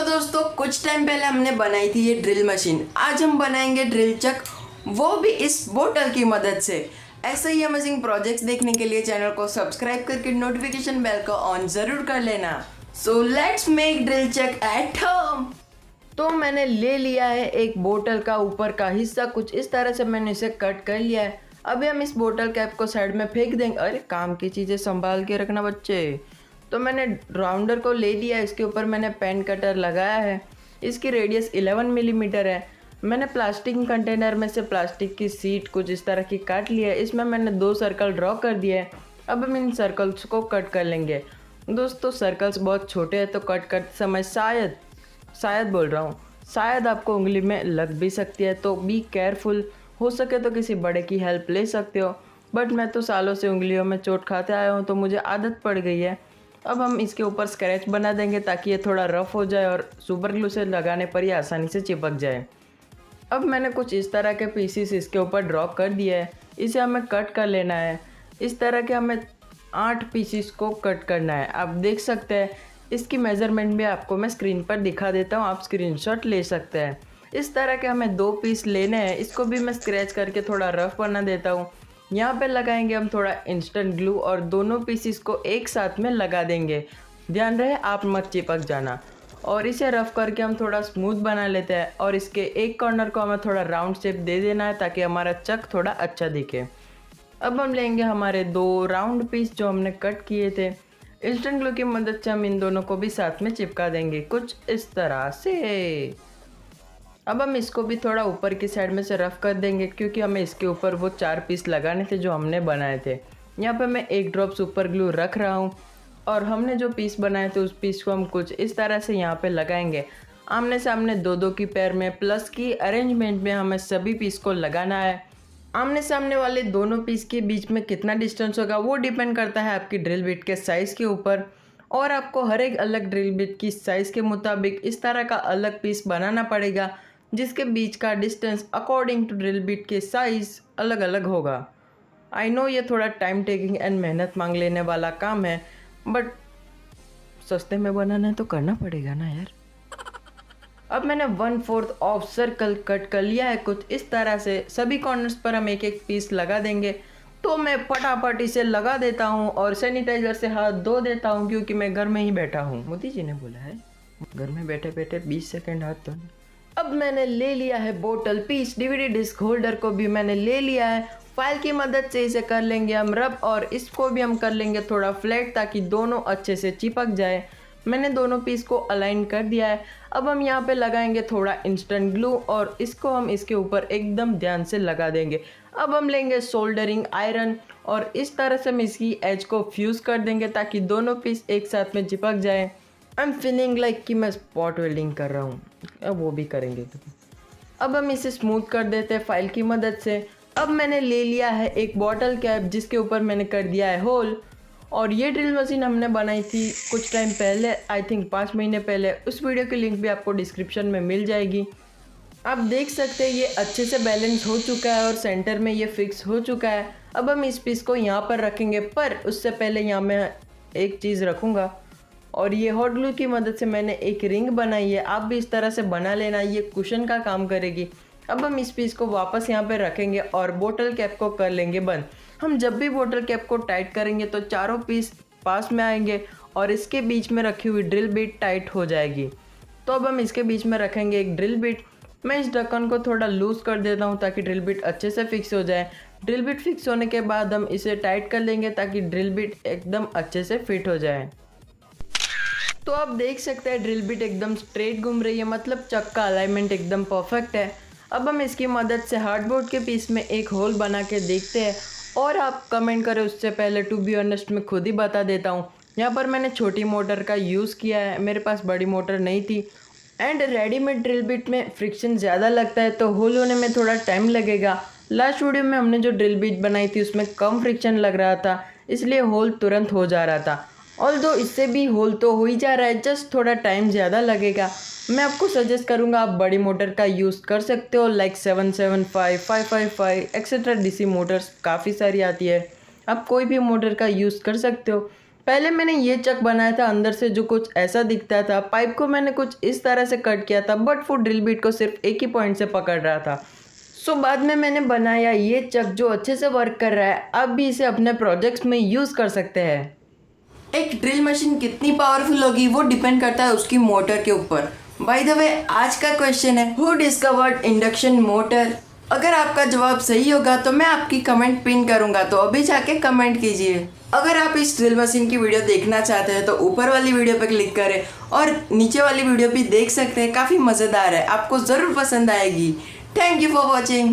तो दोस्तों कुछ टाइम पहले हमने बनाई थी ये ड्रिल मशीन। आज हम बनाएंगे ड्रिल चक, वो भी इस बोतल की मदद से। ऐसे ही अमेजिंग प्रोजेक्ट्स देखने के लिए चैनल को सब्सक्राइब करके नोटिफिकेशन बेल को ऑन जरूर कर लेना। So let's make drill chuck at home. तो मैंने ले लिया है एक बोतल का ऊपर का हिस्सा, कुछ इस तरह से मैंने इसे कट कर लिया है। अभी हम इस बोतल कैप को साइड में फेंक देंगे। अरे काम की चीज़ें संभाल के रखना बच्चे। तो मैंने राउंडर को ले लिया, इसके ऊपर मैंने पेन कटर लगाया है। इसकी रेडियस 11 मिलीमीटर है। मैंने प्लास्टिक कंटेनर में से प्लास्टिक की सीट कुछ इस तरह की काट लिया है। इसमें मैंने 2 सर्कल ड्रॉ कर दिए हैं। अब हम इन सर्कल्स को कट कर लेंगे। दोस्तों सर्कल्स बहुत छोटे हैं तो कट करते समय शायद बोल रहा हूँ, शायद आपको उंगली में लग भी सकती है, तो बी केयरफुल। हो सके तो किसी बड़े की हेल्प ले सकते हो, बट मैं तो सालों से उंगलियों में चोट खाते आया हूँ तो मुझे आदत पड़ गई है। अब हम इसके ऊपर स्क्रैच बना देंगे ताकि ये थोड़ा रफ़ हो जाए और सुपर ग्लू से लगाने पर ये आसानी से चिपक जाए। अब मैंने कुछ इस तरह के पीसीस इसके ऊपर ड्रॉ कर दिया है। इसे हमें कट कर लेना है। इस तरह के हमें 8 पीसीस को कट करना है। आप देख सकते हैं, इसकी मेज़रमेंट भी आपको मैं स्क्रीन पर दिखा देता हूँ, आप स्क्रीनशॉट ले सकते हैं। इस तरह के हमें 2 पीस लेने हैं। इसको भी मैं स्क्रैच करके थोड़ा रफ़ बना देता हूँ। यहाँ पे लगाएंगे हम थोड़ा इंस्टेंट ग्लू और दोनों पीसीस को एक साथ में लगा देंगे। ध्यान रहे आप मत चिपक जाना। और इसे रफ़ करके हम थोड़ा स्मूथ बना लेते हैं और इसके एक कॉर्नर को हमें थोड़ा राउंड शेप दे देना है ताकि हमारा चक थोड़ा अच्छा दिखे। अब हम लेंगे हमारे 2 राउंड पीस जो हमने कट किए थे। इंस्टेंट ग्लू की मदद से हम इन दोनों को भी साथ में चिपका देंगे कुछ इस तरह से। अब हम इसको भी थोड़ा ऊपर की साइड में से रफ़ कर देंगे क्योंकि हमें इसके ऊपर वो 4 पीस लगाने थे जो हमने बनाए थे। यहाँ पे मैं 1 ड्रॉप सुपर ग्लू रख रहा हूँ और हमने जो पीस बनाए थे उस पीस को हम कुछ इस तरह से यहाँ पे लगाएंगे। आमने सामने 2-2 की पेयर में प्लस की अरेंजमेंट में हमें सभी पीस को लगाना है। आमने सामने वाले दोनों पीस के बीच में कितना डिस्टेंस होगा वो डिपेंड करता है आपकी ड्रिल बिट के साइज़ के ऊपर, और आपको हर एक अलग ड्रिल बिट की साइज़ के मुताबिक इस तरह का अलग पीस बनाना पड़ेगा जिसके बीच का distance according to drill bit के साइज़ अलग अलग होगा। आई नो ये थोड़ा टाइम टेकिंग एंड मेहनत मांग लेने वाला काम है, बट सस्ते में बनाना है तो करना पड़ेगा ना यार। अब मैंने 1/4 ऑफ सर्कल कट कर लिया है कुछ इस तरह से। सभी कॉर्नर्स पर हम एक एक पीस लगा देंगे। तो मैं फटाफट इसे लगा देता हूँ और सैनिटाइज़र से हाथ धो देता हूँ क्योंकि मैं घर में ही बैठा हूँ। मोदी जी ने बोला है घर में बैठे बैठे 20 सेकेंड हाथ धोने। अब मैंने ले लिया है बोतल पीस। डीवीडी डिस्क होल्डर को भी मैंने ले लिया है। फाइल की मदद से इसे कर लेंगे हम रब और इसको भी हम कर लेंगे थोड़ा फ्लैट ताकि दोनों अच्छे से चिपक जाए। मैंने दोनों पीस को अलाइन कर दिया है। अब हम यहाँ पे लगाएंगे थोड़ा इंस्टेंट ग्लू और इसको हम इसके ऊपर एकदम ध्यान से लगा देंगे। अब हम लेंगे सोल्डरिंग आयरन और इस तरह से हम इसकी एज को फ्यूज़ कर देंगे ताकि दोनों पीस एक साथ में चिपक जाए। आई एम फीलिंग लाइक कि मैं स्पॉट वेल्डिंग कर रहा हूँ, अब वो भी करेंगे। अब हम इसे स्मूथ कर देते हैं फाइल की मदद से। अब मैंने ले लिया है एक बॉटल कैप जिसके ऊपर मैंने कर दिया है होल, और ये ड्रिल मशीन हमने बनाई थी कुछ टाइम पहले, आई थिंक 5 महीने पहले। उस वीडियो की लिंक भी आपको डिस्क्रिप्शन में मिल जाएगी। आप देख सकते हैं ये अच्छे से बैलेंस हो चुका है और सेंटर में ये फिक्स हो चुका है। अब हम इस पीस को यहाँ पर रखेंगे, पर उससे पहले यहाँ मैं एक चीज़ रखूँगा और ये हॉट ग्लू की मदद से मैंने एक रिंग बनाई है। आप भी इस तरह से बना लेना, ये कुशन का काम करेगी। अब हम इस पीस को वापस यहाँ पे रखेंगे और बोतल कैप को कर लेंगे बंद। हम जब भी बोतल कैप को टाइट करेंगे तो चारों पीस पास में आएंगे और इसके बीच में रखी हुई ड्रिल बिट टाइट हो जाएगी। तो अब हम इसके बीच में रखेंगे एक ड्रिल बिट। मैं इस ढक्कन को थोड़ा लूज़ कर देता हूँ ताकि ड्रिल बिट अच्छे से फिक्स हो जाए। ड्रिल बिट फिक्स होने के बाद हम इसे टाइट कर लेंगे ताकि ड्रिल बिट एकदम अच्छे से फिट हो जाए। तो आप देख सकते हैं ड्रिल बिट एकदम स्ट्रेट घूम रही है, मतलब चक का अलाइनमेंट एकदम परफेक्ट है। अब हम इसकी मदद से हार्डबोर्ड के पीस में एक होल बना के देखते हैं, और आप कमेंट करें उससे पहले टू बी ऑनेस्ट मैं खुद ही बता देता हूँ। यहाँ पर मैंने छोटी मोटर का यूज़ किया है, मेरे पास बड़ी मोटर नहीं थी। एंड रेडीमेड ड्रिल बिट में फ्रिक्शन ज़्यादा लगता है तो होल होने में थोड़ा टाइम लगेगा। लास्ट वीडियो में हमने जो ड्रिल बिट बनाई थी उसमें कम फ्रिक्शन लग रहा था, इसलिए होल तुरंत हो जा रहा था। ऑल्दो इससे भी होल तो हो ही जा रहा है, जस्ट थोड़ा टाइम ज़्यादा लगेगा। मैं आपको सजेस्ट करूँगा आप बड़ी मोटर का यूज़ कर सकते हो, लाइक 775, 555 एक्सेट्रा। डीसी मोटर्स काफ़ी सारी आती है, आप कोई भी मोटर का यूज़ कर सकते हो। पहले मैंने ये चक बनाया था अंदर से जो कुछ ऐसा दिखता था। पाइप को मैंने कुछ इस तरह से कट किया था, बट वो ड्रिल बीट को सिर्फ एक ही पॉइंट से पकड़ रहा था। सो बाद में मैंने बनाया ये चक जो अच्छे से वर्क कर रहा है। अब भी इसे अपने प्रोजेक्ट्स में यूज़ कर सकते हैं। एक ड्रिल मशीन कितनी पावरफुल होगी वो डिपेंड करता है उसकी मोटर के ऊपर। बाय द वे, आज का क्वेश्चन है, हु डिस्कवर्ड इंडक्शन मोटर? अगर आपका जवाब सही होगा तो मैं आपकी कमेंट पिन करूंगा, तो अभी जाके कमेंट कीजिए। अगर आप इस ड्रिल मशीन की वीडियो देखना चाहते हैं तो ऊपर वाली वीडियो पर क्लिक करें और नीचे वाली वीडियो भी देख सकते हैं, काफ़ी मज़ेदार है, आपको ज़रूर पसंद आएगी। Thank you for watching.